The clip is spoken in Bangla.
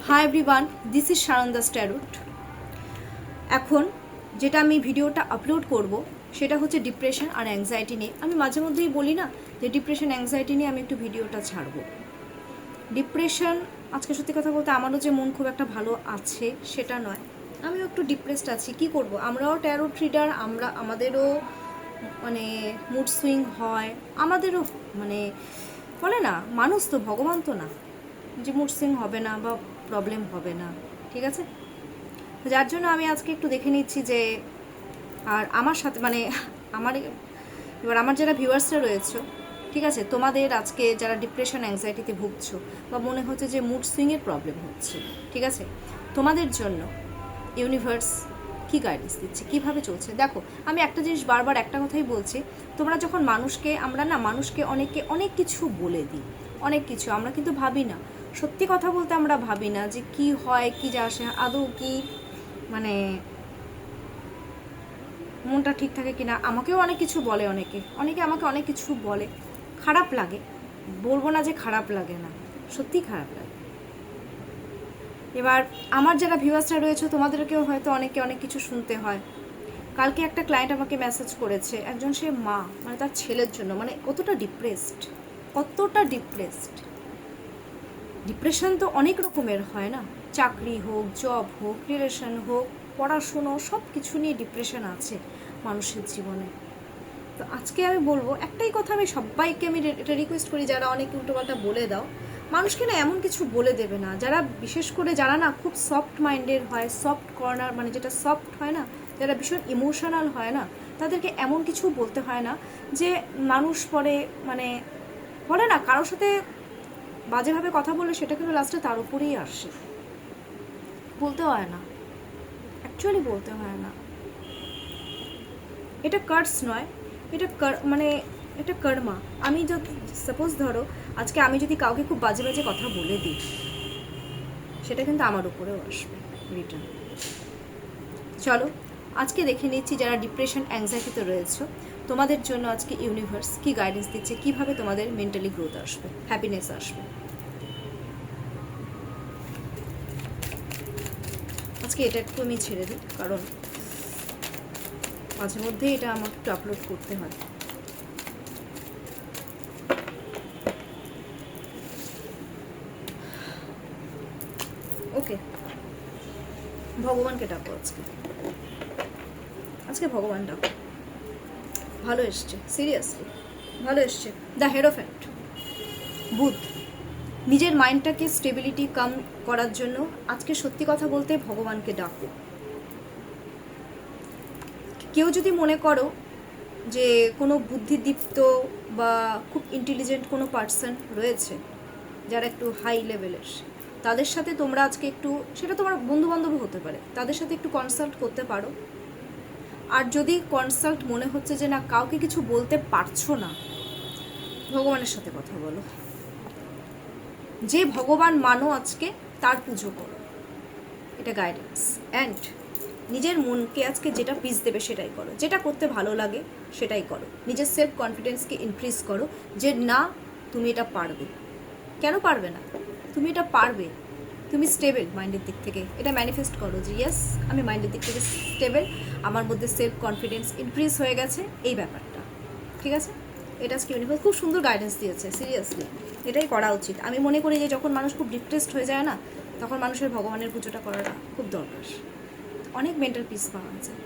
High everyone, this is Sananda's tarot. এখন যেটা আমি ভিডিওটা আপলোড করব সেটা হচ্ছে ডিপ্রেশন আর অ্যাংজাইটি নিয়ে। আমি মাঝে মধ্যেই বলি না যে ডিপ্রেশন অ্যাংজাইটি নিয়ে আমি একটু ভিডিওটা ছাড়বো। ডিপ্রেশন, আজকে সত্যি কথা বলতে আমারও যে মন খুব একটা ভালো আছে সেটা নয়, আমিও একটু ডিপ্রেসড আছি। কি করব, আমরাও ট্যারোট রিডার, আমাদেরও মানে মুড সুইং হয়, আমাদেরও মানে বলে না মানুষ তো, ভগবান তো না যে মুড সুইং হবে না বা প্রবলেম হবে না, ঠিক আছে? যার জন্য আমি আজকে একটু দেখে নিচ্ছি যে আর আমার সাথে মানে আমার যারা ভিউয়ার্সরা রয়েছে, ঠিক আছে, তোমাদের আজকে যারা ডিপ্রেশন অ্যাংজাইটিতে ভুগছো বা মনে হচ্ছে যে মুড সুইংয়ের প্রবলেম হচ্ছে, ঠিক আছে, তোমাদের জন্য ইউনিভার্স কী গাইডেন্স দিচ্ছে, কীভাবে চলছে। দেখো, আমি একটা জিনিস বারবার একটা কথাই বলছি, তোমরা যখন মানুষকে অনেক কিছু বলে দিই, অনেক কিছু আমরা কিন্তু ভাবি না, সত্যি কথা বলতে আমরা ভাবি না যে কি হয়, কি যা আসে, আদৌ কি মানে মনটা ঠিক থাকে কিনা। আমাকেও অনেক কিছু বলে, অনেকে আমাকে অনেক কিছু বলে, খারাপ লাগে, বলবো না যে খারাপ লাগে না, সত্যি খারাপ লাগে। এবার আমার যারা ভিউয়ার্সরা রয়েছে তোমাদেরকেও হয়তো অনেক কিছু শুনতে হয়। কালকে একটা ক্লায়েন্ট আমাকে মেসেজ করেছে, একজন সে মা, মানে তার ছেলের জন্য মানে কতটা ডিপ্রেসড। ডিপ্রেশন তো অনেক রকমের হয় না, চাকরি হোক, জব হোক, রিলেশন হোক, পড়াশুনো, সব কিছু নিয়ে ডিপ্রেশন আছে মানুষের জীবনে। তো আজকে আমি বলবো একটাই কথা, আমি সবাইকে এটা রিকোয়েস্ট করি, যারা অনেক উল্টোপাল্টা বলে দাও, মানুষকে না এমন কিছু বলে দেবে না, যারা বিশেষ করে যারা না খুব সফট মাইন্ডের হয়, সফট কর্নার মানে যেটা সফট হয় না, যারা ভীষণ ইমোশনাল হয় না, তাদেরকে এমন কিছু বলতে হয় না যে মানুষ পরে মানে বলে না কারোর সাথে বাজেভাবে কথা বললে সেটা কিন্তু লাস্টে তার উপরেই আসে। বলতে হয় না, অ্যাকচুয়ালি বলতে হয় না। এটা কার্স নয়, এটা মানে এটা কর্মা। আমি যদি সাপোজ ধরো আজকে আমি যদি কাউকে খুব বাজে কথা বলে দিই, সেটা কিন্তু আমার উপরেও আসবে রিটার্ন। চলো আজকে দেখে নিচ্ছি যারা ডিপ্রেশন অ্যাংজাইটিতে রয়েছে তোমাদের জন্য আজকে ইউনিভার্স কি গাইডেন্স দিচ্ছে, কিভাবে তোমাদের মেন্টালি গ্রোথ আসবে, হ্যাপিনেস আসবে। আজকে এটা একটু আমি ছেড়ে দিই, কারণ মাঝে মধ্যে এটা আমাকে একটু আপলোড করতে হয়। ওকে, ভগবানকে ডাকো আজকে ভগবান ডাকো। ভালো এসছে, সিরিয়াসলি ভালো এসছে। দ্য হেরোফ্যান্ট, বুধ, নিজের মাইন্ডটাকে স্টেবিলিটি কাম করার জন্য আজকে সত্যি কথা বলতে ভগবানকে ডাকো। কেউ যদি মনে করো যে কোনো বুদ্ধিদীপ্ত বা খুব ইন্টেলিজেন্ট কোনো পার্সন রয়েছে যারা একটু হাই লেভেলের, তাদের সাথে তোমরা আজকে একটু, সেটা তোমার বন্ধুবান্ধব হতে পারে, তাদের সাথে একটু কনসাল্ট করতে পারো। আর যদি কনসাল্ট মনে হচ্ছে যে না কাউকে কিছু বলতে পারছো না, ভগবানের সাথে কথা বলো। যে ভগবান মানো আজকে তার পুজো করো, এটা গাইডেন্স। অ্যান্ড নিজের মনকে আজকে যেটা পিস দেবে সেটাই করো, যেটা করতে ভালো লাগে সেটাই করো। নিজের সেলফ কনফিডেন্সকে ইনক্রিজ করো যে না তুমি এটা পারবে। কেন পারবে না, তুমি এটা পারবে। তুমি স্টেবল মাইন্ডের দিক থেকে, এটা ম্যানিফেস্ট করো যে ইয়েস আমি মাইন্ডের দিক থেকে স্টেবল, আমার মধ্যে সেলফ কনফিডেন্স ইনক্রিজ হয়ে গেছে, এই ব্যাপারটা, ঠিক আছে? এটা আজকে ইউনিভার্স খুব সুন্দর গাইডেন্স দিয়েছে, সিরিয়াসলি এটাই করা উচিত। আমি মনে করি যে যখন মানুষ খুব ডিপ্রেসড হয়ে যায় না, তখন মানুষের ভগবানের পুজোটা করাটা খুব দরকার, অনেক মেন্টাল পিস পাওয়া যায়।